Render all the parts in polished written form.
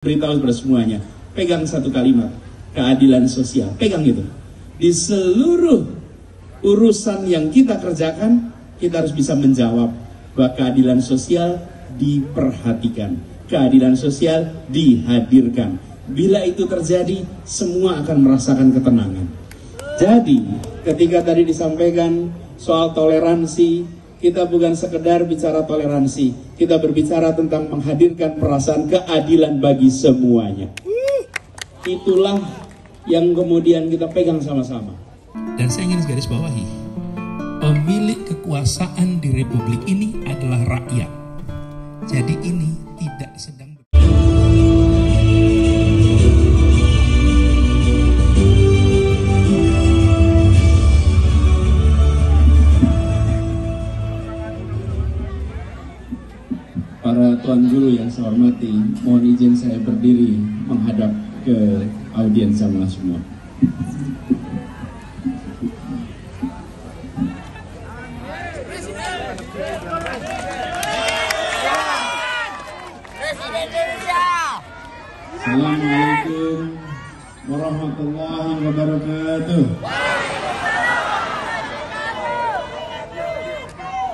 Beritahu kepada semuanya, pegang satu kalimat, keadilan sosial, pegang itu. Di seluruh urusan yang kita kerjakan, kita harus bisa menjawab bahwa keadilan sosial diperhatikan, keadilan sosial dihadirkan. Bila itu terjadi, semua akan merasakan ketenangan. Jadi, ketika tadi disampaikan soal toleransi, kita bukan sekedar bicara toleransi, kita berbicara tentang menghadirkan perasaan keadilan bagi semuanya. Itulah yang kemudian kita pegang sama-sama. Dan saya ingin garis bawahi, pemilik kekuasaan di republik ini adalah rakyat. Jadi ini tidak sedang Para tuan guru yang saya hormati, mohon izin saya berdiri menghadap ke audiens sama semua. Assalamualaikum warahmatullahi wabarakatuh.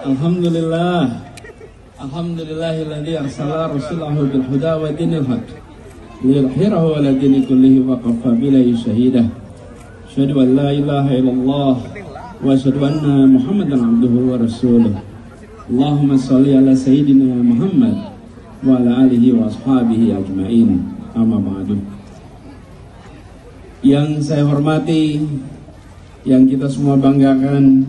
Alhamdulillah. Alhamdulillahilladzi arsala rasulahu bil huda wa dinil haq liyudhhirahu 'ala dini kullihi wa kafa billahi shahida. Asyhadu an la ilaha illallah wa asyhadu anna Muhammadan abduhu wa rasuluh. Allahumma shalli ala sayyidina Muhammad wa ala alihi wa ashabihi ajmain. Amma ba'du. Yang saya hormati, yang kita semua banggakan,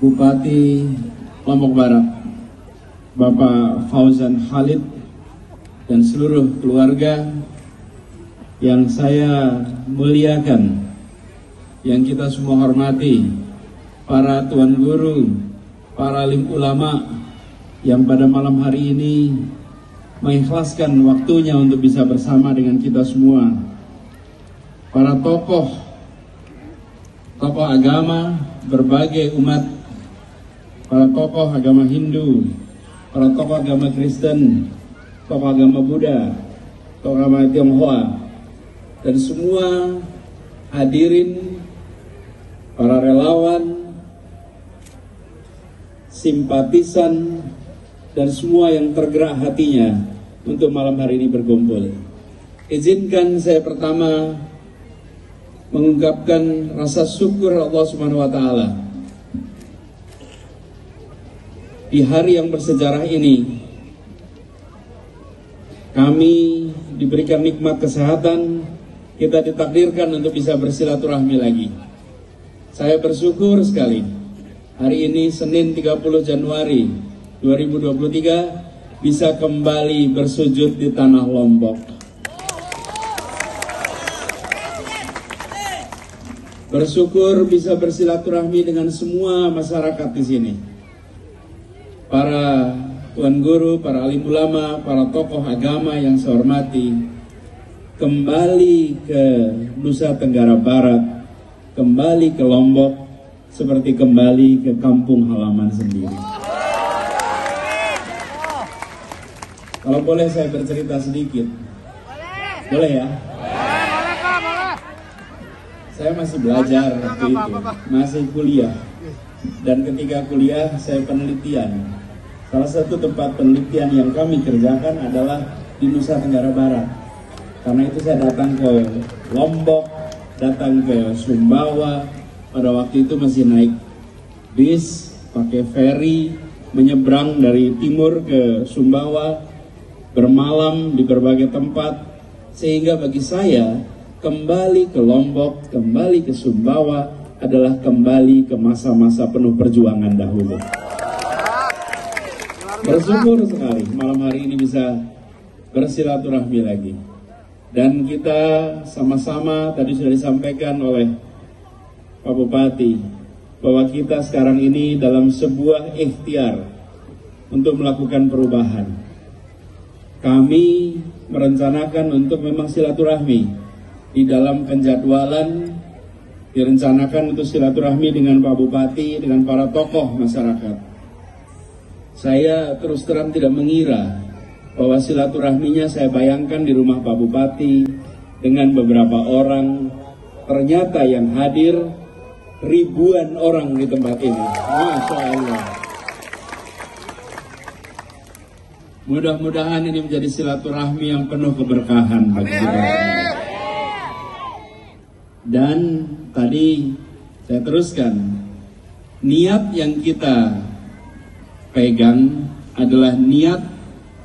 Bupati Lombok Barat, Bapak Fauzan Khalid, dan seluruh keluarga yang saya muliakan, yang kita semua hormati, para tuan guru, para alim ulama yang pada malam hari ini mengikhlaskan waktunya untuk bisa bersama dengan kita semua, para tokoh agama berbagai umat, para tokoh agama Hindu, para tokoh agama Kristen, tokoh agama Buddha, tokoh agama Tionghoa, dan semua hadirin, para relawan, simpatisan, dan semua yang tergerak hatinya untuk malam hari ini berkumpul. Izinkan saya pertama mengungkapkan rasa syukur Allah Subhanahu wa Ta'ala. Di hari yang bersejarah ini, kami diberikan nikmat kesehatan, kita ditakdirkan untuk bisa bersilaturahmi lagi. Saya bersyukur sekali, hari ini Senin 30 Januari 2023, bisa kembali bersujud di tanah Lombok. Bersyukur bisa bersilaturahmi dengan semua masyarakat di sini. Para tuan guru, para alim ulama, para tokoh agama yang saya hormati, kembali ke Nusa Tenggara Barat, kembali ke Lombok, seperti kembali ke kampung halaman sendiri. Kalau boleh saya bercerita sedikit, boleh ya? Saya masih belajar waktu itu, masih kuliah, dan ketika kuliah saya penelitian. Salah satu tempat penelitian yang kami kerjakan adalah di Nusa Tenggara Barat. Karena itu saya datang ke Lombok, datang ke Sumbawa. Pada waktu itu masih naik bis, pakai feri, menyeberang dari timur ke Sumbawa, bermalam di berbagai tempat. Sehingga bagi saya, kembali ke Lombok, kembali ke Sumbawa adalah kembali ke masa-masa penuh perjuangan dahulu. Bersyukur sekali malam hari ini bisa bersilaturahmi lagi. Dan kita sama-sama, tadi sudah disampaikan oleh Pak Bupati, bahwa kita sekarang ini dalam sebuah ikhtiar untuk melakukan perubahan. Kami merencanakan untuk memang silaturahmi. Di dalam penjadwalan direncanakan untuk silaturahmi dengan Pak Bupati, dengan para tokoh masyarakat. Saya terus terang tidak mengira bahwa silaturahminya saya bayangkan di rumah Pak Bupati dengan beberapa orang. Ternyata yang hadir ribuan orang di tempat ini. Masya Allah. Mudah-mudahan ini menjadi silaturahmi yang penuh keberkahan bagi kita. Dan tadi saya teruskan, niat yang kita pegang adalah niat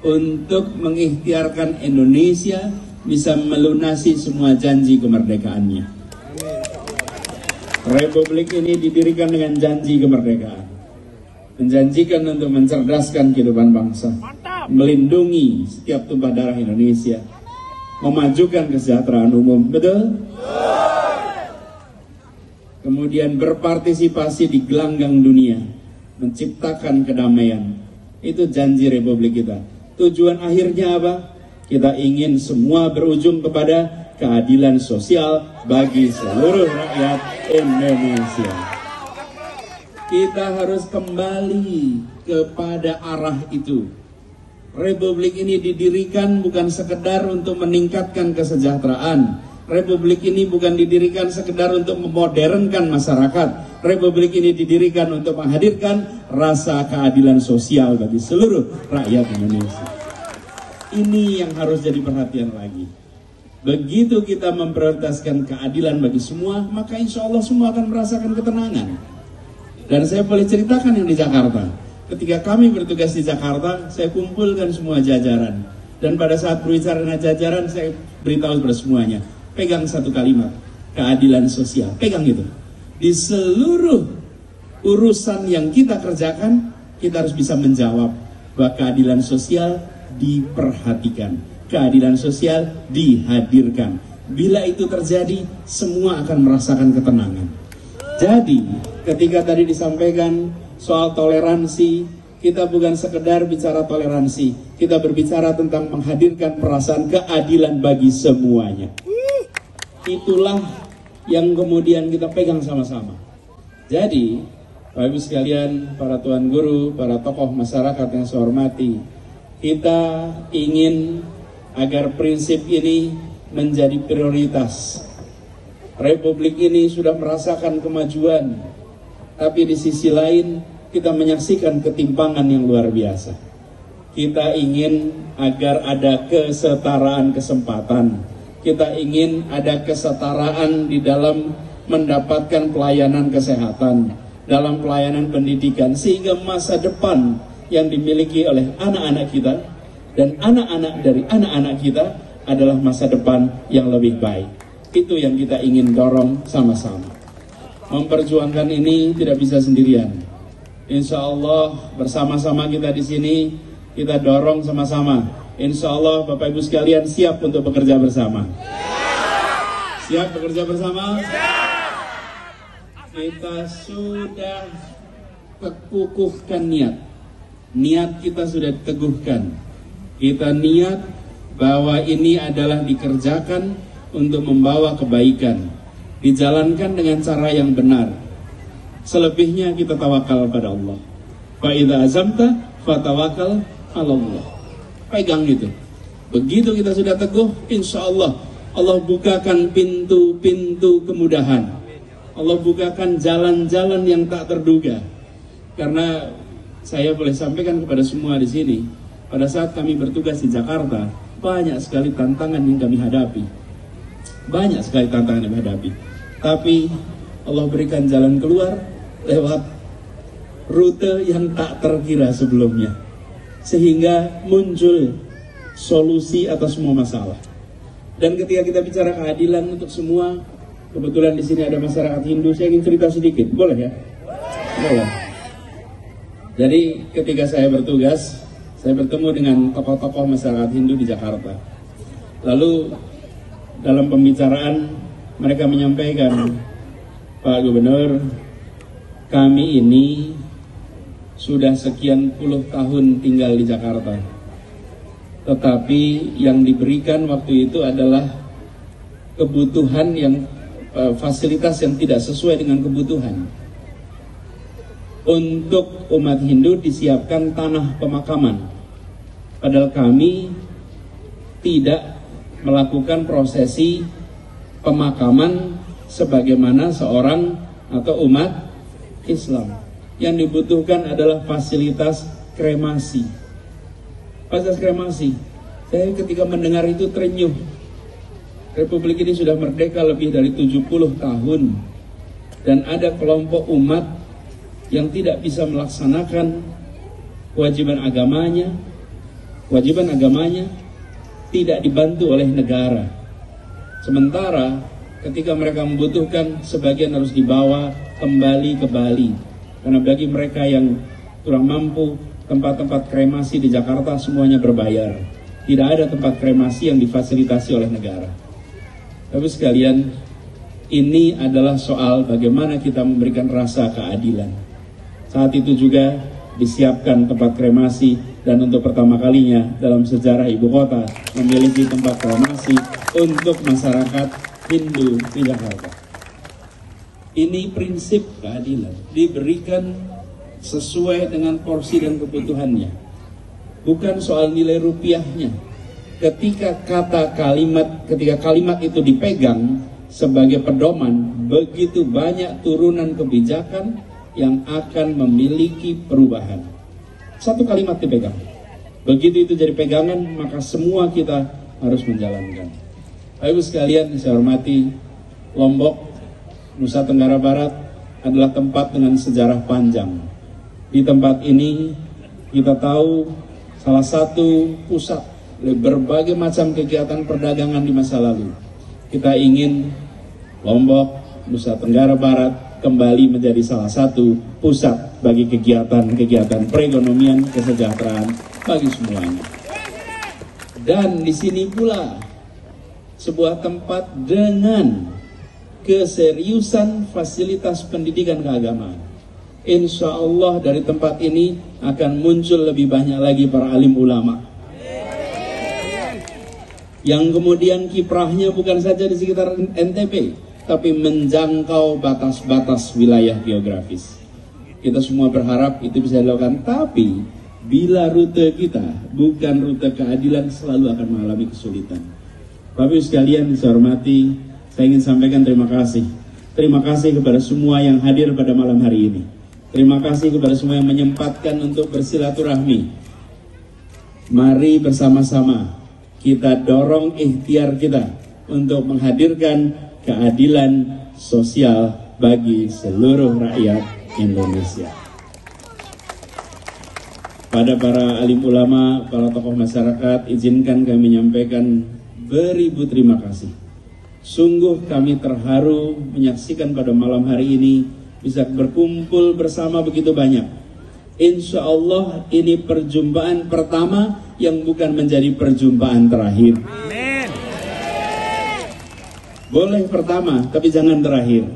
untuk mengikhtiarkan Indonesia bisa melunasi semua janji kemerdekaannya. Republik ini didirikan dengan janji kemerdekaan, menjanjikan untuk mencerdaskan kehidupan bangsa, melindungi setiap tumpah darah Indonesia, memajukan kesejahteraan umum, betul? Kemudian berpartisipasi di gelanggang dunia, menciptakan kedamaian. Itu janji Republik kita. Tujuan akhirnya apa? Kita ingin semua berujung kepada keadilan sosial bagi seluruh rakyat Indonesia. Kita harus kembali kepada arah itu. Republik ini didirikan bukan sekedar untuk meningkatkan kesejahteraan. Republik ini bukan didirikan sekedar untuk memodernkan masyarakat. Republik ini didirikan untuk menghadirkan rasa keadilan sosial bagi seluruh rakyat Indonesia. Ini yang harus jadi perhatian lagi. Begitu kita memprioritaskan keadilan bagi semua, maka insya Allah semua akan merasakan ketenangan. Dan saya boleh ceritakan yang di Jakarta. Ketika kami bertugas di Jakarta, saya kumpulkan semua jajaran. Dan pada saat berbicara dengan jajaran, saya beritahu kepada semuanya, pegang satu kalimat, keadilan sosial. Pegang itu. Di seluruh urusan yang kita kerjakan, kita harus bisa menjawab bahwa keadilan sosial diperhatikan, keadilan sosial dihadirkan. Bila itu terjadi, semua akan merasakan ketenangan. Jadi, ketika tadi disampaikan soal toleransi, kita bukan sekedar bicara toleransi, kita berbicara tentang menghadirkan perasaan keadilan bagi semuanya. Itulah yang kemudian kita pegang sama-sama. Jadi, Bapak Ibu sekalian, para tuan guru, para tokoh masyarakat yang saya hormati, kita ingin agar prinsip ini menjadi prioritas. Republik ini sudah merasakan kemajuan, tapi di sisi lain kita menyaksikan ketimpangan yang luar biasa. Kita ingin agar ada kesetaraan kesempatan. Kita ingin ada kesetaraan di dalam mendapatkan pelayanan kesehatan, dalam pelayanan pendidikan, sehingga masa depan yang dimiliki oleh anak-anak kita dan anak-anak dari anak-anak kita adalah masa depan yang lebih baik. Itu yang kita ingin dorong sama-sama. Memperjuangkan ini tidak bisa sendirian. Insya Allah bersama-sama kita di sini, kita dorong sama-sama. Insya Allah Bapak Ibu sekalian siap untuk bekerja bersama. Siap bekerja bersama? Kita sudah kukuhkan niat. Niat kita sudah teguhkan. Kita niat bahwa ini adalah dikerjakan untuk membawa kebaikan, dijalankan dengan cara yang benar. Selebihnya kita tawakal pada Allah. Fa idza azamta fatawakal 'ala Allah. Pegang itu. Begitu kita sudah teguh, insya Allah Allah bukakan pintu-pintu kemudahan. Allah bukakan jalan-jalan yang tak terduga. Karena saya boleh sampaikan kepada semua di sini, pada saat kami bertugas di Jakarta, banyak sekali tantangan yang kami hadapi. Banyak sekali tantangan yang dihadapi. Tapi Allah berikan jalan keluar lewat rute yang tak terkira sebelumnya. Sehingga muncul solusi atas semua masalah. Dan ketika kita bicara keadilan untuk semua, kebetulan di sini ada masyarakat Hindu, saya ingin cerita sedikit. Boleh ya? Boleh. Jadi ketika saya bertugas, saya bertemu dengan tokoh-tokoh masyarakat Hindu di Jakarta. Lalu dalam pembicaraan mereka menyampaikan, Pak Gubernur, kami ini sudah sekian puluh tahun tinggal di Jakarta. Tetapi yang diberikan waktu itu adalah kebutuhan yang fasilitas yang tidak sesuai dengan kebutuhan. Untuk umat Hindu disiapkan tanah pemakaman. Padahal kami tidak melakukan prosesi pemakaman sebagaimana seorang atau umat Islam. Yang dibutuhkan adalah fasilitas kremasi. Fasilitas kremasi. Saya ketika mendengar itu terenyuh. Republik ini sudah merdeka lebih dari 70 tahun. Dan ada kelompok umat yang tidak bisa melaksanakan kewajiban agamanya tidak dibantu oleh negara. Sementara ketika mereka membutuhkan, sebagian harus dibawa kembali ke Bali. Karena bagi mereka yang kurang mampu, tempat-tempat kremasi di Jakarta semuanya berbayar. Tidak ada tempat kremasi yang difasilitasi oleh negara. Tapi sekalian, ini adalah soal bagaimana kita memberikan rasa keadilan. Saat itu juga disiapkan tempat kremasi, dan untuk pertama kalinya dalam sejarah ibu kota memiliki tempat kremasi untuk masyarakat Hindu di Jakarta. Ini prinsip keadilan, diberikan sesuai dengan porsi dan kebutuhannya, bukan soal nilai rupiahnya. Ketika kalimat itu dipegang sebagai pedoman, begitu banyak turunan kebijakan yang akan memiliki perubahan. Satu kalimat dipegang, begitu itu jadi pegangan, maka semua kita harus menjalankan. Bapak Ibu sekalian, saya hormati, Lombok, Nusa Tenggara Barat adalah tempat dengan sejarah panjang. Di tempat ini kita tahu salah satu pusat berbagai macam kegiatan perdagangan di masa lalu. Kita ingin Lombok, Nusa Tenggara Barat kembali menjadi salah satu pusat bagi kegiatan-kegiatan perekonomian, kesejahteraan bagi semuanya. Dan di sini pula sebuah tempat dengan keseriusan fasilitas pendidikan keagamaan. Insya Allah dari tempat ini akan muncul lebih banyak lagi para alim ulama yang kemudian kiprahnya bukan saja di sekitar NTB, tapi menjangkau batas-batas wilayah geografis. Kita semua berharap itu bisa dilakukan, tapi bila rute kita bukan rute keadilan, selalu akan mengalami kesulitan. Bapak Ibu sekalian, saya hormati, saya ingin sampaikan terima kasih. Terima kasih kepada semua yang hadir pada malam hari ini. Terima kasih kepada semua yang menyempatkan untuk bersilaturahmi. Mari bersama-sama kita dorong ikhtiar kita untuk menghadirkan keadilan sosial bagi seluruh rakyat Indonesia. Pada para alim ulama, para tokoh masyarakat, izinkan kami menyampaikan beribu terima kasih. Sungguh kami terharu menyaksikan pada malam hari ini bisa berkumpul bersama begitu banyak. Insya Allah ini perjumpaan pertama yang bukan menjadi perjumpaan terakhir. Amin. Boleh pertama, tapi jangan terakhir.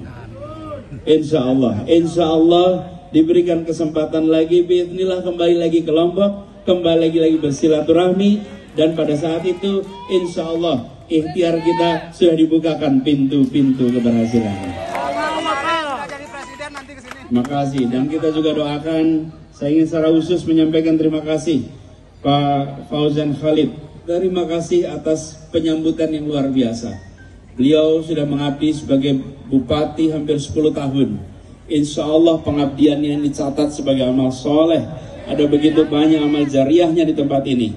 Insya Allah diberikan kesempatan lagi, biidznillah kembali lagi ke Lombok, kembali lagi bersilaturahmi, dan pada saat itu insya Allah ikhtiar kita sudah dibukakan pintu-pintu keberhasilan. Terima kasih, dan kita juga doakan. Saya ingin secara khusus menyampaikan terima kasih Pak Fauzan Khalid. Terima kasih atas penyambutan yang luar biasa. Beliau sudah mengabdi sebagai bupati hampir 10 tahun. Insya Allah pengabdiannya dicatat sebagai amal soleh. Ada begitu banyak amal jariahnya di tempat ini.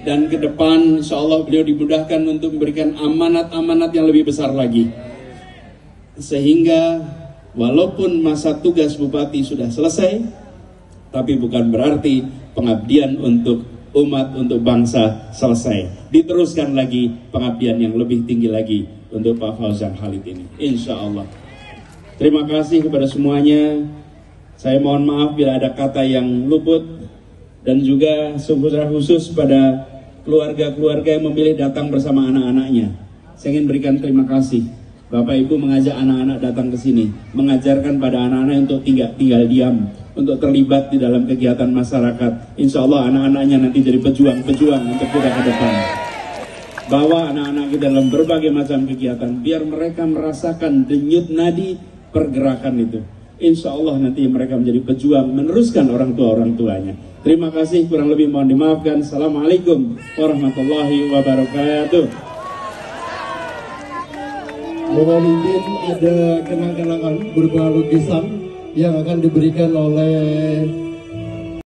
Dan ke depan insya Allah beliau dimudahkan untuk memberikan amanat-amanat yang lebih besar lagi. Sehingga walaupun masa tugas bupati sudah selesai, tapi bukan berarti pengabdian untuk umat, untuk bangsa selesai. Diteruskan lagi pengabdian yang lebih tinggi lagi untuk Pak Fauzan Khalid ini, insya Allah. Terima kasih kepada semuanya. Saya mohon maaf bila ada kata yang luput, dan juga secara khusus pada keluarga-keluarga yang memilih datang bersama anak-anaknya. Saya ingin berikan terima kasih. Bapak Ibu mengajak anak-anak datang ke sini, mengajarkan pada anak-anak untuk tinggal diam, untuk terlibat di dalam kegiatan masyarakat. Insya Allah anak-anaknya nanti jadi pejuang-pejuang untuk kita ke depan. Bawa anak-anak kita dalam berbagai macam kegiatan, biar mereka merasakan denyut nadi pergerakan itu. insya Allah nanti mereka menjadi pejuang meneruskan orang tuanya. Terima kasih, kurang lebih mohon dimaafkan. Assalamualaikum warahmatullahi wabarakatuh. Mohon izin ada kenang-kenangan berupa lukisan yang akan diberikan oleh